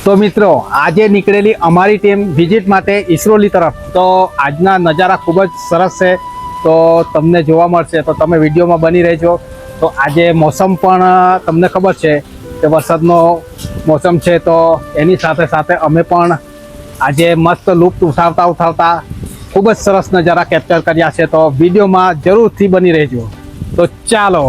તો મિત્રો આજે નીકળેલી અમારી ટીમ વિઝિટ માટે ઇસરોલી તરફ। તો આજના નજારા ખૂબ જ સરસ છે, તો તમને જોવા મળશે, તો તમે વિડીયોમાં બની રહેજો। તો આજે મોસમ પણ તમને ખબર છે કે વરસાદનો મોસમ છે, તો એની સાથે સાથે અમે પણ આજે મસ્ત લુપ્ત ઉઠાવતા ખૂબ જ સરસ નજારા કેપ્ચર કર્યા છે। તો વિડીયોમાં જરૂરથી બની રહેજો। તો ચાલો।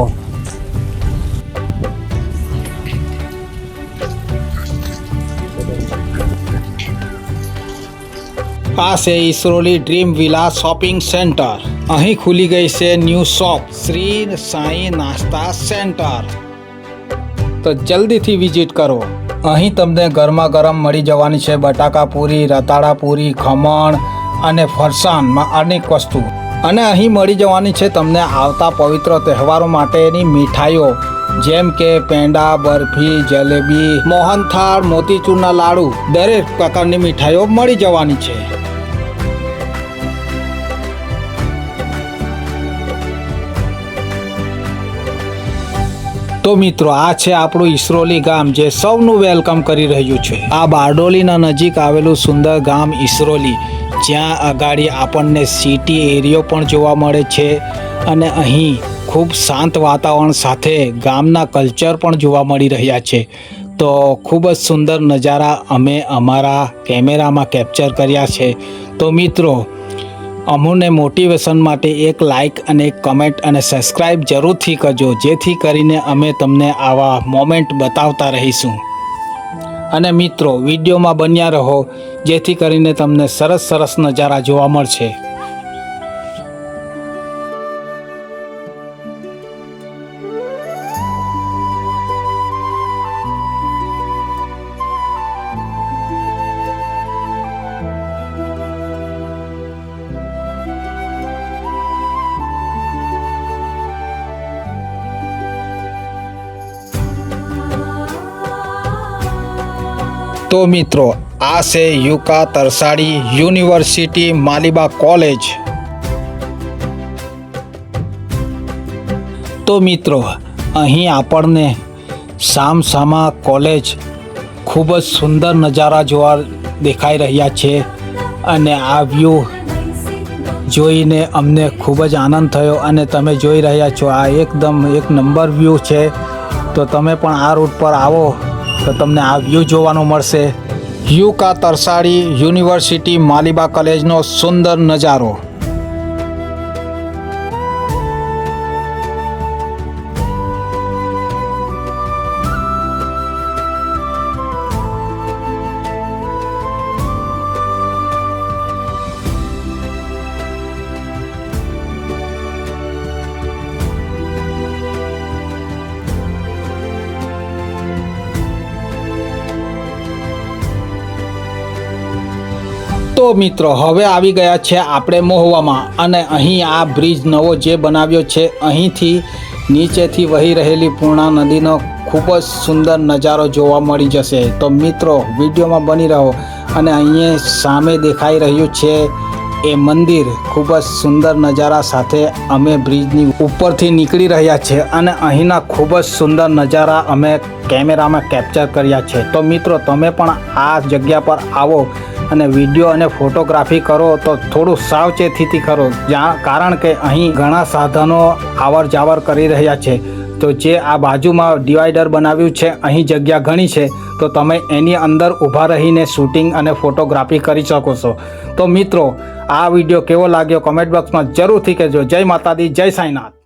આ છે Isroli dream villa shopping centre. અહીં ખુલી ગઈ છે ન્યૂ શોપ શ્રી સાંઈ નાસ્તા સેન્ટર। તો જલ્દીથી વિઝિટ કરો। અહીં તમને ગરમા ગરમ મળી જવાની છે બટાકા પૂરી, રતાળા પૂરી, ખમણ અને ફરસાણમાં અનેક વસ્તુ। અને અહીં મળી જવાની છે તમને આવતા પવિત્ર તહેવારો માટેની મીઠાઈઓ, જેમ કે પેંડા, બરફી, જલેબી, મોહનથાળ, મોતીચૂરના લાડુ, દરેક પ્રકારની મીઠાઈઓ મળી જવાની છે। તો મિત્રો આ છે આપણું ઇસરોલી ગામ, જે સૌનું વેલકમ કરી રહ્યું છે। આ બારડોલીના નજીક આવેલું સુંદર ગામ ઇસરોલી, જ્યાં અગાડી આપણને સિટી એરિયો પણ જોવા મળે છે અને અહીં ખૂબ શાંત વાતાવરણ સાથે ગામના કલ્ચર પણ જોવા મળી રહ્યા છે। તો ખૂબ જ સુંદર નજારા અમે અમારા કેમેરામાં કેપ્ચર કર્યા છે। તો મિત્રો અમને મોટિવેશન માટે એક લાઇક અને એક કમેન્ટ અને સબસ્ક્રાઈબ જરૂરથી કરજો, જેથી કરીને અમે તમને આવા મોમેન્ટ બતાવતા રહીશું। અને મિત્રો વિડીયોમાં બન્યા રહો, જેથી કરીને તમને સરસ સરસ નજારા જોવા મળશે। તો મિત્રો આ છે યુકા તરસાડી યુનિવર્સિટી માલીબા કોલેજ। તો મિત્રો અહીં આપણને સામસામા કોલેજ ખૂબ જ સુંદર નજારા જોવા દેખાઈ રહ્યા છે અને આ વ્યૂ જોઈને અમને ખૂબ જ આનંદ થયો। અને તમે જોઈ રહ્યા છો આ એકદમ એક નંબર વ્યૂ છે। તો તમે પણ આ રૂટ પર આવો તો તમને આ વ્યૂ જોવાનું મળશે। યુકા તરસાડી યુનિવર્સિટી માલીબા કોલેજનો સુંદર નજારો। તો મિત્રો હવે આવી ગયા છે આપણે મહુવામાં, અને અહીં આ બ્રિજ નવો જે બનાવ્યો છે, અહીંથી નીચેથી વહી રહેલી પૂર્ણા નદીનો ખૂબ જ સુંદર નજારો જોવા મળી જશે। તો મિત્રો વિડીયોમાં બની રહો। અને અહીંયા સામે દેખાઈ રહ્યું છે એ મંદિર ખૂબ જ સુંદર નજારા સાથે અમે બ્રિજની ઉપરથી નીકળી રહ્યા છે અને અહીંના ખૂબ જ સુંદર નજારા અમે કેમેરામાં કેપ્ચર કર્યા છે। તો મિત્રો તમે પણ આ જગ્યા પર આવો અને વિડીયો અને ફોટોગ્રાફી કરો તો થોડું સાવચેતીથી કરો, કારણ કે અહીં ઘણા સાધનો આવર જાવર કરી રહ્યા છે। તો જે આ બાજુમાં ડિવાઈડર બનાવ્યું છે, અહીં જગ્યા ઘણી છે, તો તમે એની અંદર ઊભા રહીને શૂટિંગ અને ફોટોગ્રાફી કરી શકો છો। તો મિત્રો આ વિડીયો કેવો લાગ્યો કમેન્ટ બોક્સમાં જરૂરથી કહેજો। જય માતાજી, જય સાંઈનાથ।